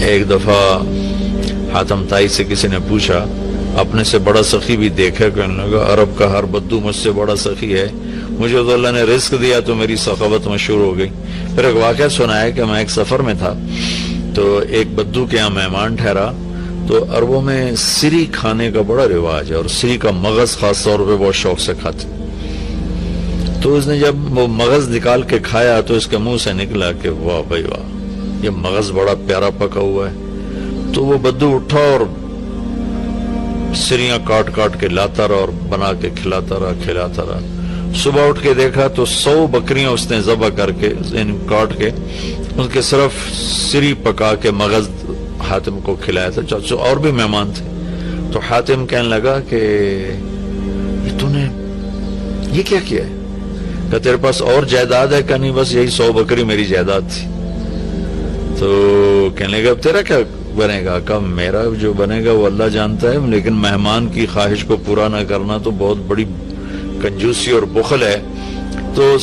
ایک دفعہ حاتم تائی سے کسی نے پوچھا اپنے سے بڑا سخی بھی دیکھا؟ کہنے لگا عرب کا ہر بدو مجھ سے بڑا سخی ہے، مجھے تو اللہ نے رزق دیا تو میری سخاوت مشہور ہو گئی۔ پھر ایک واقعہ سنا ہے کہ میں ایک سفر میں تھا تو ایک بدو کے یہاں مہمان ٹھہرا، تو عربوں میں سری کھانے کا بڑا رواج ہے اور سری کا مغز خاص طور پہ بہت شوق سے کھاتے۔ تو اس نے جب وہ مغز نکال کے کھایا تو اس کے منہ سے نکلا کہ واہ بھائی واہ، یہ مغز بڑا پیارا پکا ہوا ہے۔ تو وہ بدو اٹھا اور سریاں کاٹ کاٹ کے لاتا رہا اور بنا کے کھلاتا رہا۔ صبح اٹھ کے دیکھا تو 100 بکریاں اس نے ذبح کر کے کاٹ کے ان کے صرف سری پکا کے مغز حاتم کو کھلایا تھا۔ اور بھی مہمان تھے تو حاتم کہنے لگا کہ یہ تو نے یہ کیا کیا ہے؟ کہ تیرے پاس اور جائیداد ہے؟ کہ نہیں، بس یہی 100 بکری میری جائیداد تھی۔ تو کہنے لگا تیرا کیا بنے گا؟ کہ میرا جو بنے گا وہ اللہ جانتا ہے، لیکن مہمان کی خواہش کو پورا نہ کرنا تو بہت بڑی کنجوسی اور بخل ہے۔ تو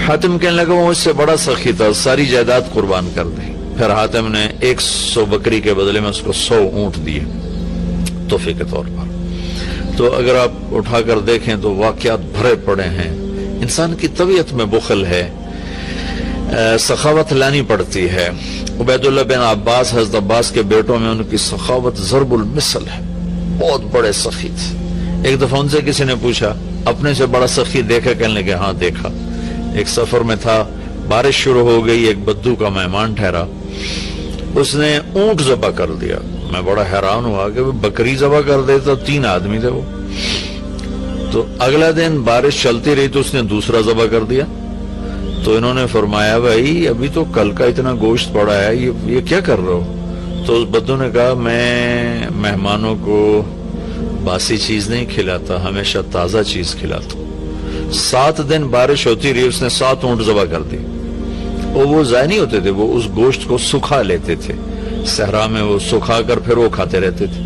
حاتم کہنے لگا وہ مجھ سے بڑا سخی تھا، ساری جائیداد قربان کر دی۔ پھر حاتم نے 100 بکری کے بدلے میں اس کو 100 اونٹ دیے تحفے کے طور پر۔ تو اگر آپ اٹھا کر دیکھیں تو واقعات بھرے پڑے ہیں۔ انسان کی طبیعت میں بخل ہے، سخاوت لانی پڑتی ہے۔ عبید اللہ بن عباس، حضرت عباس کے بیٹوں میں ان کی سخاوت ضرب المثل ہے، بہت بڑے سخی تھے۔ ایک دفعہ ان سے کسی نے پوچھا اپنے سے بڑا سخی دیکھا؟ کہنے لگے ہاں دیکھا۔ ایک سفر میں تھا، بارش شروع ہو گئی، ایک بدو کا مہمان ٹھہرا، اس نے اونٹ ذبح کر دیا۔ میں بڑا حیران ہوا کہ بکری ذبح کر دیتا، 3 آدمی تھے وہ۔ تو اگلا دن بارش چلتی رہی تو اس نے دوسرا ذبح کر دیا۔ تو انہوں نے فرمایا بھائی ابھی تو کل کا اتنا گوشت پڑا ہے، یہ کیا کر رہے ہو؟ تو اس بدو نے کہا میں مہمانوں کو باسی چیز نہیں کھلاتا، ہمیشہ تازہ چیز کھلاتا ہوں۔ 7 دن بارش ہوتی رہی، اس نے 7 اونٹ ذبح کر دی، اور وہ ضائع نہیں ہوتے تھے، وہ اس گوشت کو سکھا لیتے تھے، صحرا میں وہ سکھا کر پھر وہ کھاتے رہتے تھے۔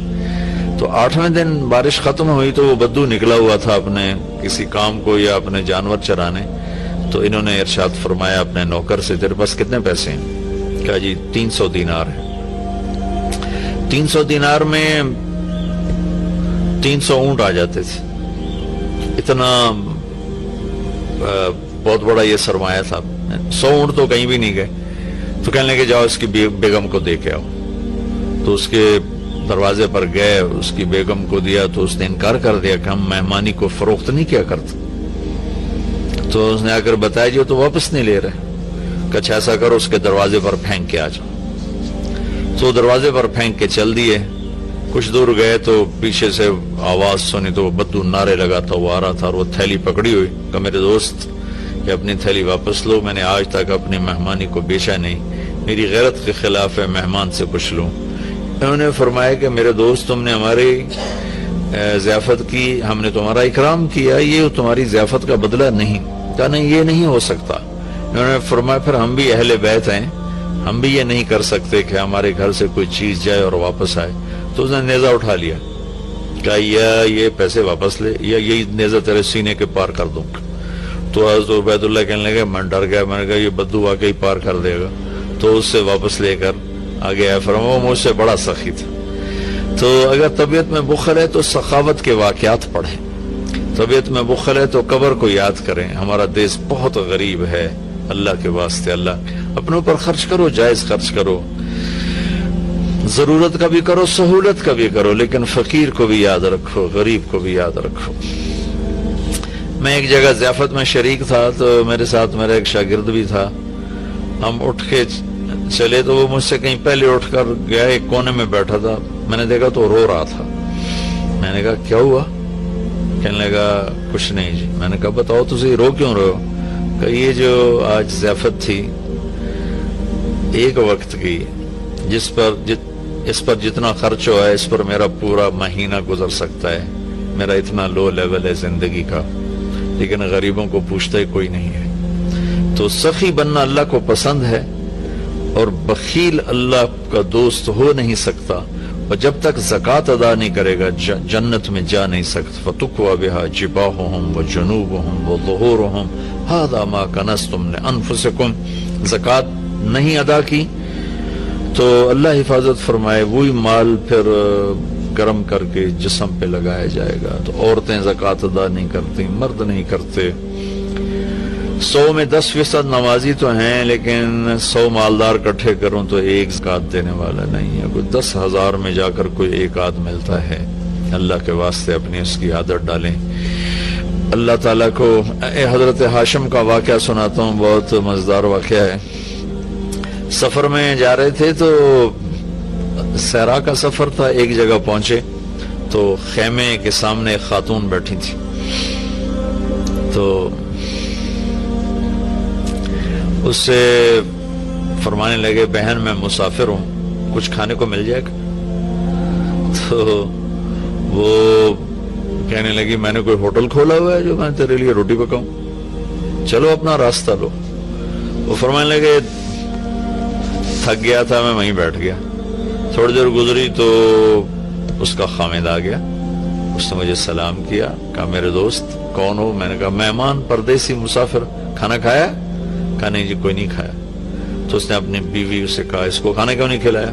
تو 8ویں دن بارش ختم ہوئی تو وہ بدو نکلا ہوا تھا اپنے کسی کام کو یا اپنے جانور چرانے۔ تو انہوں نے ارشاد فرمایا اپنے نوکر سے تیرے پاس کتنے پیسے ہیں؟ کہا جی 300 دینار ہے۔ 300 دینار میں 300 اونٹ آ جاتے تھے، اتنا بہت بڑا یہ سرمایہ تھا۔ 100 اونٹ تو کہیں بھی نہیں گئے۔ تو کہنے لگے جاؤ اس کی بیگم کو دے کے آؤ۔ تو اس کے دروازے پر گئے، اس کی بیگم کو دیا تو اس نے انکار کر دیا کہ ہم مہمانی کو فروخت نہیں کیا کرتے۔ تو اس نے آ کر بتایا جی وہ تو واپس نہیں لے رہے۔ کہ اچھا ایسا کرو اس کے دروازے پر پھینک کے آ جاؤ۔ تو دروازے پر پھینک کے چل دیے۔ کچھ دور گئے تو پیچھے سے آواز سنی تو وہ بدو نعرے لگاتا وہ آ رہا تھا، اور وہ تھیلی پکڑی ہوئی کہ میرے دوست یہ اپنی تھیلی واپس لو، میں نے آج تک اپنی مہمانی کو بیچا نہیں، میری غیرت کے خلاف ہے مہمان سے کچھ لوں۔ انہوں نے فرمایا کہ میرے دوست تم نے ہماری ضیافت کی، ہم نے تمہارا اکرام کیا، یہ تمہاری ضیافت کا بدلہ نہیں۔ کہا نہیں یہ نہیں ہو سکتا۔ انہوں نے فرمایا پھر ہم بھی اہل بیت ہیں، ہم بھی یہ نہیں کر سکتے کہ ہمارے گھر سے کوئی چیز جائے اور واپس آئے۔ تو اس نے نیزہ اٹھا لیا، کہا یا یہ پیسے واپس لے یا یہی نیزہ تیرے سینے کے پار کر دوں۔ تو حضرت عبید اللہ کہنے لگے میں ڈر گیا، میں نے کہا یہ بدو واقعی پار کر دے گا۔ تو اس سے واپس لے کر آگے آیا، فرمایا مجھ سے بڑا سخی تھا۔ تو اگر طبیعت میں بخل ہے تو سخاوت کے واقعات پڑھیں، طبیعت میں بخل ہے تو قبر کو یاد کریں۔ ہمارا دیش بہت غریب ہے، اللہ کے واسطے اللہ اپنے اوپر خرچ کرو، جائز خرچ کرو، ضرورت کا بھی کرو، سہولت کا بھی کرو، لیکن فقیر کو بھی یاد رکھو، غریب کو بھی یاد رکھو۔ میں ایک جگہ ضیافت میں شریک تھا تو میرے ساتھ میرا ایک شاگرد بھی تھا۔ ہم اٹھ کے چلے تو وہ مجھ سے کہیں پہلے اٹھ کر گیا، ایک کونے میں بیٹھا تھا، میں نے دیکھا تو رو رہا تھا۔ میں نے کہا کیا ہوا؟ کہنے لگا کچھ نہیں جی۔ میں نے کہا بتاؤ تجھے رو کیوں رہے ہو؟ کہ یہ جو آج ضیافت تھی ایک وقت کی، اس پر جتنا خرچ ہوا ہے اس پر میرا پورا مہینہ گزر سکتا ہے، میرا اتنا لو لیول ہے زندگی کا، لیکن غریبوں کو پوچھتا ہی کوئی نہیں ہے۔ تو سخی بننا اللہ کو پسند ہے، اور بخیل اللہ کا دوست ہو نہیں سکتا، اور جب تک زکوٰۃ ادا نہیں کرے گا جنت میں جا نہیں سکتا۔ فَتُقْوَى بِهَا جِبَاهُهُمْ وَجُنُوبُهُمْ وَظُهُورُهُمْ هَذَا مَا كَنَزْتُمْ لِأَنفُسِكُمْ۔ زکوٰۃ نہیں ادا کی تو اللہ حفاظت فرمائے وہی مال پھر گرم کر کے جسم پہ لگایا جائے گا. تو عورتیں زکوٰۃ ادا نہیں کرتی، مرد نہیں کرتے. 100 میں 10% نمازی تو ہیں، لیکن 100 مالدار اکٹھے کروں تو ایک زکوٰۃ دینے والا نہیں ہے. کوئی 10,000 میں جا کر کوئی ایک آدھ ملتا ہے. اللہ کے واسطے اپنی اس کی عادت ڈالیں. اللہ تعالیٰ کو حضرت ہاشم کا واقعہ سناتا ہوں، بہت مزیدار واقعہ ہے. سفر میں جا رہے تھے تو صحرا کا سفر تھا. ایک جگہ پہنچے تو خیمے کے سامنے ایک خاتون بیٹھی تھی. تو اس سے فرمانے لگے بہن میں مسافر ہوں، کچھ کھانے کو مل جائے گا؟ تو وہ کہنے لگی میں نے کوئی ہوٹل کھولا ہوا ہے جو میں تیرے لیے روٹی پکاؤں، چلو اپنا راستہ لو. وہ فرمانے لگے تھک گیا تھا میں وہیں بیٹھ گیا. تھوڑی دیر گزری تو اس کا خامد آ گیا. اس نے مجھے سلام کیا، کہا میرے دوست کون ہو؟ میں نے کہا مہمان پردیسی مسافر. کھانا کھایا؟ کہا نہیں جی کوئی نہیں کھایا. تو اس نے اپنی بیوی سے کہا اس کو کھانا کیوں نہیں کھلایا؟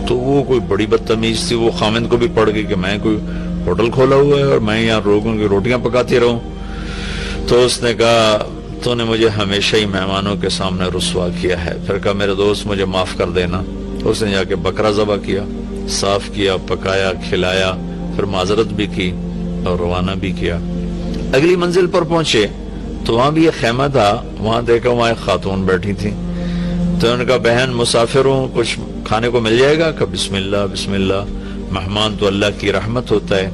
تو وہ کوئی بڑی بدتمیز تھی، وہ خامد کو بھی پڑ گئی کہ میں کوئی ہوٹل کھولا ہوا ہے اور میں یہاں لوگوں کی روٹیاں پکاتی رہوں. تو اس نے کہا تو نے مجھے ہمیشہ ہی مہمانوں کے سامنے رسوا کیا ہے. پھر کہا میرے دوست مجھے معاف کر دینا. اس نے جا کے بکرا ذبح کیا، صاف کیا، پکایا، کھلایا، پھر معذرت بھی کی اور روانہ بھی کیا. اگلی منزل پر پہنچے تو وہاں بھی ایک خیمہ تھا. وہاں دیکھا وہاں ایک خاتون بیٹھی تھی. تو انہوں نے کہا بہن مسافر ہوں، کچھ کھانے کو مل جائے گا؟ کہ بسم اللہ بسم اللہ، مہمان تو اللہ کی رحمت ہوتا ہے،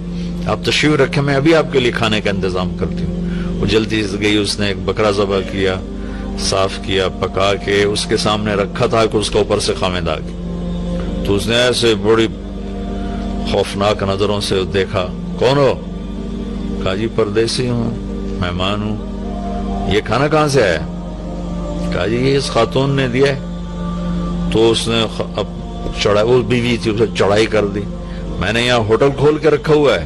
آپ تشریف رکھیں میں ابھی آپ کے لیے کھانے کا انتظام کرتی ہوں. وہ جلدی سے گئی، اس نے ایک بکرا ذبح کیا، صاف کیا، پکا کے اس کے سامنے رکھا تھا کہ اس کے اوپر سے خامد آ گئی. تو اس نے ایسے بڑی خوفناک نظروں سے دیکھا. کون ہو؟ کہا جی پردیسی ہوں، مہمان ہوں. یہ کھانا کہاں سے آیا؟ کہا جی یہ اس خاتون نے دیا ہے. تو اس نے وہ بیوی تھی، اسے چڑھائی کر دی. میں نے یہاں ہوٹل کھول کے رکھا ہوا ہے،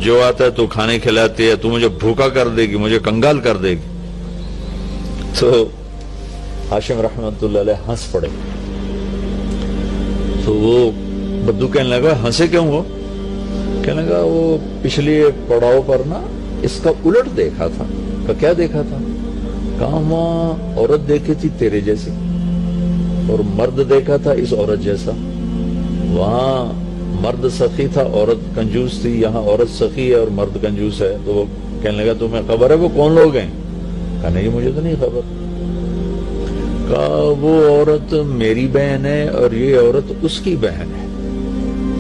جو آتا ہے تو کھانے کھلاتی ہے، تو مجھے بھوکا کر دے گی، مجھے کنگال کر دے گی. تو ہاشم رحمت اللہ علیہ ہنس پڑے. تو وہ بدو کہنے لگا ہنسے کیوں ہو؟ کہنے لگا وہ پچھلی پڑاؤ پر نا اس کا الٹ دیکھا تھا. کہ کیا دیکھا تھا؟ کہاں وہاں عورت دیکھی تھی تیرے جیسی اور مرد دیکھا تھا اس عورت جیسا. وہاں مرد سخی تھا، عورت کنجوس تھی. یہاں عورت سخی ہے اور مرد کنجوس ہے. تو وہ کہنے لگا تمہیں خبر ہے وہ کون لوگ ہیں؟ کہا نہیں مجھے تو نہیں خبر. کہا وہ عورت میری بہن ہے اور یہ عورت اس کی بہن ہے.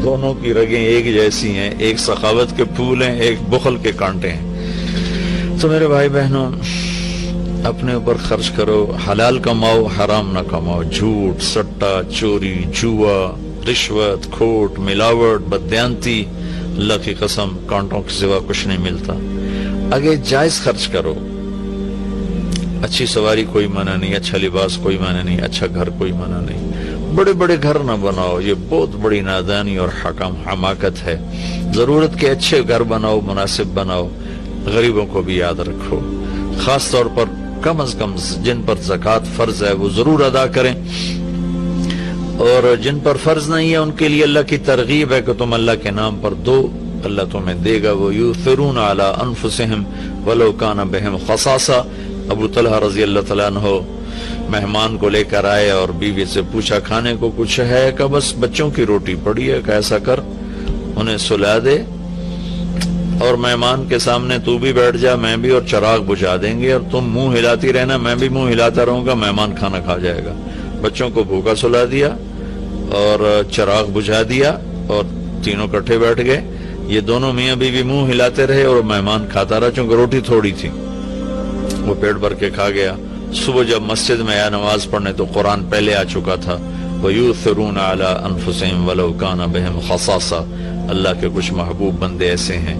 دونوں کی رگیں ایک جیسی ہیں، ایک سخاوت کے پھول ہیں، ایک بخل کے کانٹے ہیں. تو میرے بھائی بہنوں اپنے اوپر خرچ کرو، حلال کماؤ، حرام نہ کماؤ. جھوٹ، سٹا، چوری، جوا، رشوت، کھوٹ، ملاوٹ، بددیانتی، اللہ کی قسم کانٹوں کے سوا کچھ نہیں ملتا. آگے جائز خرچ کرو. اچھی سواری کوئی منع نہیں، اچھا لباس کوئی منع نہیں، اچھا گھر کوئی منع نہیں. بڑے بڑے گھر نہ بناؤ، یہ بہت بڑی نادانی اور حماقت ہے. ضرورت کے اچھے گھر بناؤ، مناسب بناؤ. غریبوں کو بھی یاد رکھو، خاص طور پر کم از کم جن پر زکوٰۃ فرض ہے وہ ضرور ادا کریں، اور جن پر فرض نہیں ہے ان کے لیے اللہ کی ترغیب ہے کہ تم اللہ کے نام پر دو، اللہ تمہیں دے گا. وَيُؤْثِرُونَ عَلَىٰ أَنفُسِهِمْ وَلَوْ كَانَ بِهِمْ خَصَاصَةٌ. ابو طلحہ رضی اللہ تعالیٰ عنہ مہمان کو لے کر آئے اور بیوی سے پوچھا کھانے کو کچھ ہے؟ کہ بس بچوں کی روٹی پڑی ہے. کہ ایسا کر انہیں سلا دے اور مہمان کے سامنے تو بھی بیٹھ جا، میں بھی، اور چراغ بجھا دیں گے اور تم منہ ہلاتی رہنا، میں بھی منہ ہلاتا رہوں گا، مہمان کھانا کھا جائے گا. بچوں کو بھوکا سلا دیا اور چراغ بجھا دیا اور تینوں کٹھے بیٹھ گئے. یہ دونوں میاں بیوی منہ ہلاتے رہے اور مہمان کھاتا رہا، چونکہ روٹی تھوڑی تھی. وہ پیٹ بھر کے کھا گیا. صبح جب مسجد میں آیا نماز پڑھنے تو قرآن پہلے آ چکا تھا. وَيُؤْثِرُونَ عَلَىٰ أَنفُسِهِمْ وَلَوْ كَانَ بِهِمْ خَصَاصَةٌ. اللہ کے کچھ محبوب بندے ایسے ہیں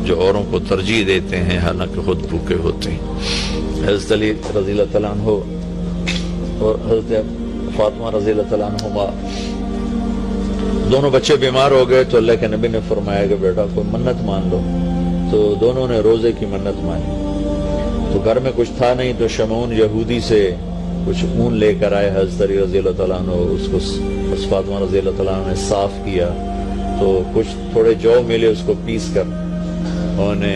جو اوروں کو ترجیح دیتے ہیں حالانکہ خود بھوکے ہوتے ہیں. حضرت علی رضی اللہ تعالیٰ عنہ اور حضرت فاطمہ رضی اللہ تعالیٰ عنہما دونوں بچے بیمار ہو گئے تو اللہ کے نبی نے فرمایا کہ بیٹا کوئی منت مان لو. تو دونوں نے روزے کی منت مانی. تو گھر میں کچھ تھا نہیں تو شمعون یہودی سے کچھ اون لے کر آئے حضرت علی رضی اللہ تعالیٰ عنہ، اس کو حضرت فاطمہ رضی اللہ تعالیٰ عنہ نے صاف کیا، تو کچھ تھوڑے جو ملے اس کو پیس کر انہوں نے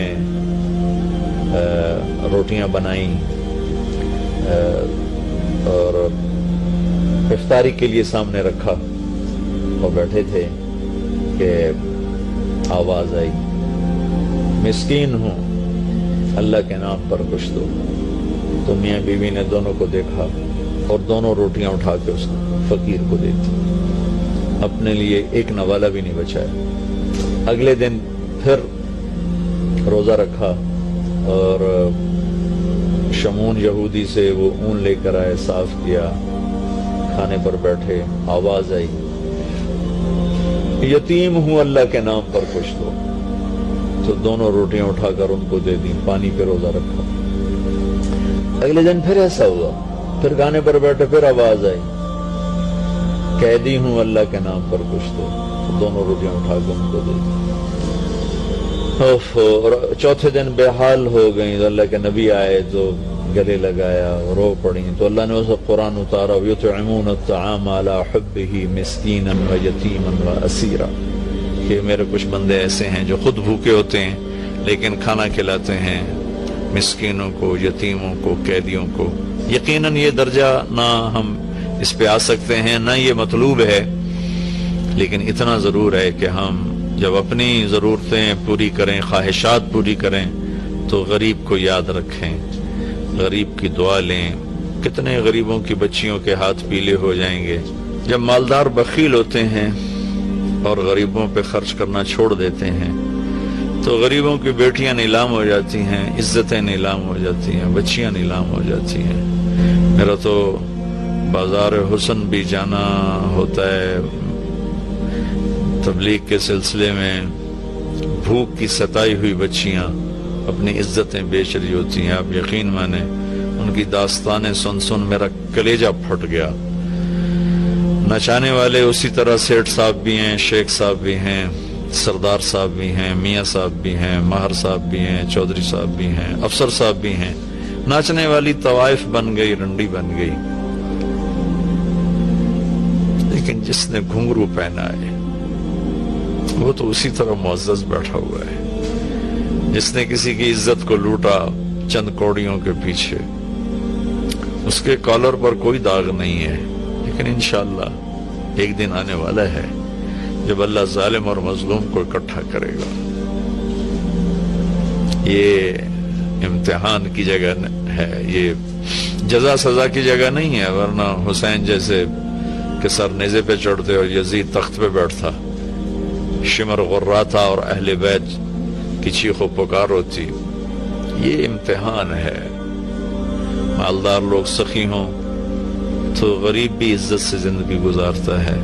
روٹیاں بنائیں اور افطاری کے لیے سامنے رکھا اور بیٹھے تھے کہ آواز آئی، مسکین ہوں اللہ کے نام پر کچھ دو۔ تو میاں بیوی نے دونوں کو دیکھا اور دونوں روٹیاں اٹھا کے اس فقیر کو دے دی، اپنے لیے ایک نوالا بھی نہیں بچایا۔ اگلے دن پھر روزہ رکھا اور شمون یہودی سے وہ اون لے کر آئے، صاف کیا، کھانے پر بیٹھے، آواز آئی، یتیم ہوں اللہ کے نام پر کچھ دو۔ تو دونوں روٹیاں اٹھا کر ان کو دے دی، پانی پہ روزہ رکھا۔ اگلے دن پھر ایسا ہوا، پھر کھانے پر بیٹھے، پھر آواز آئی، قیدی ہوں اللہ کے نام پر کچھ دو۔ تو دونوں روٹیاں اٹھا کر ان کو دے دی۔ اور چوتھے دن بے حال ہو گئی تو اللہ کے نبی آئے تو گلے لگایا، رو پڑی، تو اللہ نے اسے قرآن اتارا، یطعمون الطعام علی حبہ مسکینا ویتیما واسیرا، کہ میرے کچھ بندے ایسے ہیں جو خود بھوکے ہوتے ہیں لیکن کھانا کھلاتے ہیں مسکینوں کو، یتیموں کو، قیدیوں کو۔ یقیناً یہ درجہ نہ ہم اس پہ آ سکتے ہیں، نہ یہ مطلوب ہے، لیکن اتنا ضرور ہے کہ ہم جب اپنی ضرورتیں پوری کریں، خواہشات پوری کریں، تو غریب کو یاد رکھیں، غریب کی دعا لیں۔ کتنے غریبوں کی بچیوں کے ہاتھ پیلے ہو جائیں گے جب مالدار بخیل ہوتے ہیں اور غریبوں پہ خرچ کرنا چھوڑ دیتے ہیں، تو غریبوں کی بیٹیاں نیلام ہو جاتی ہیں، عزتیں نیلام ہو جاتی ہیں، بچیاں نیلام ہو جاتی ہیں۔ میرا تو بازار حسن بھی جانا ہوتا ہے تبلیغ کے سلسلے میں، بھوک کی ستائی ہوئی بچیاں اپنی عزتیں بیچ رہی ہوتی ہیں۔ آپ یقین مانیں ان کی داستانیں سن سن میرا کلیجہ پھٹ گیا۔ نچانے والے اسی طرح سیٹھ صاحب بھی ہیں، شیخ صاحب بھی ہیں، سردار صاحب بھی ہیں، میاں صاحب بھی ہیں، ماہر صاحب بھی ہیں، چودھری صاحب بھی ہیں، افسر صاحب بھی ہیں۔ ناچنے والی طوائف بن گئی، رنڈی بن گئی، لیکن جس نے گھنگرو پہنا ہے وہ تو اسی طرح معزز بیٹھا ہوا ہے۔ جس نے کسی کی عزت کو لوٹا چند کوڑیوں کے پیچھے، اس کے کالر پر کوئی داغ نہیں ہے، لیکن انشاءاللہ ایک دن آنے والا ہے جب اللہ ظالم اور مظلوم کو اکٹھا کرے گا۔ یہ امتحان کی جگہ ہے، یہ جزا سزا کی جگہ نہیں ہے، ورنہ حسین جیسے کہ سر نیزے پہ چڑھتے اور یزید تخت پہ بیٹھتا، شمر غراتا اور اہل بیت کی چیخ و پکار ہوتی۔ یہ امتحان ہے، مالدار لوگ سخی ہوں تو غریب بھی عزت سے زندگی گزارتا ہے۔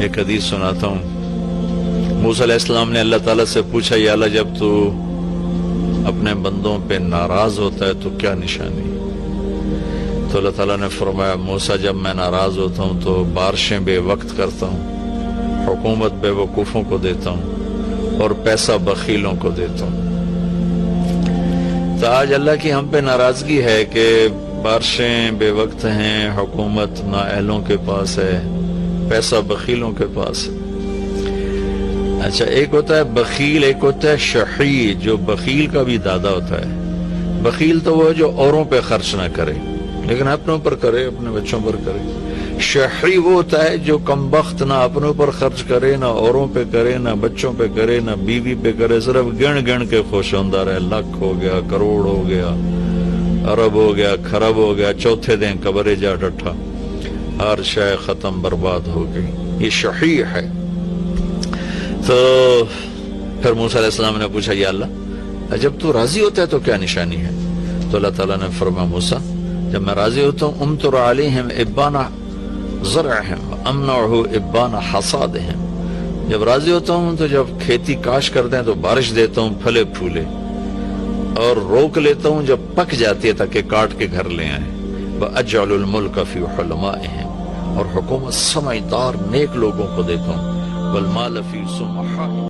ایک حدیث سناتا ہوں، موسیٰ علیہ السلام نے اللہ تعالیٰ سے پوچھا، یا اللہ جب تو اپنے بندوں پہ ناراض ہوتا ہے تو کیا نشانی؟ تو اللہ تعالیٰ نے فرمایا، موسیٰ جب میں ناراض ہوتا ہوں تو بارشیں بے وقت کرتا ہوں، حکومت بے وقوفوں کو دیتا ہوں اور پیسہ بخیلوں کو دیتا ہوں۔ تو آج اللہ کی ہم پہ ناراضگی ہے کہ بارشیں بے وقت ہیں، حکومت نااہلوں کے پاس ہے، پیسہ بخیلوں کے پاس ہے۔ اچھا، ایک ہوتا ہے بخیل، ایک ہوتا ہے شحیح، جو بخیل کا بھی دادا ہوتا ہے۔ بخیل تو وہ جو اوروں پہ خرچ نہ کرے لیکن اپنوں پر کرے، اپنے بچوں پر کرے۔ شحیح وہ ہوتا ہے جو کم بخت، نہ اپنوں پر خرچ کرے، نہ اوروں پہ کرے، نہ بچوں پہ کرے، نہ بیوی پہ کرے، صرف گن گن کے خوش ہوندہ رہے، لاکھ ہو گیا، کروڑ ہو گیا، ارب ہو گیا، خرب ہو گیا، چوتھے دن قبرے جا ڈٹھا، ہر شے ختم برباد ہو گئی۔ یہ شحیح ہے۔ تو پھر موسیٰ علیہ السلام نے پوچھا، یا اللہ جب تو راضی ہوتا ہے تو کیا نشانی ہے؟ تو اللہ تعالیٰ نے فرمایا، موسیٰ جب میں راضی ہوتا ہوں، امطر علیہم ابان زرعہم امنعہ ابان حصادہم، جب راضی ہوتا ہوں تو جب کھیتی کاش کرتے ہیں تو بارش دیتا ہوں پھلے پھولے، اور روک لیتا ہوں جب پک جاتی ہے تاکہ کاٹ کے گھر لے آئیں۔ وَأَجْعَلُ الْمُلْكَ فِي حُلَمَائِهِمْ، اور حکومت سمجھدار نیک لوگوں کو دیتا ہوں، وَالْمَالَ فِي سُمَحَائِهِمْ۔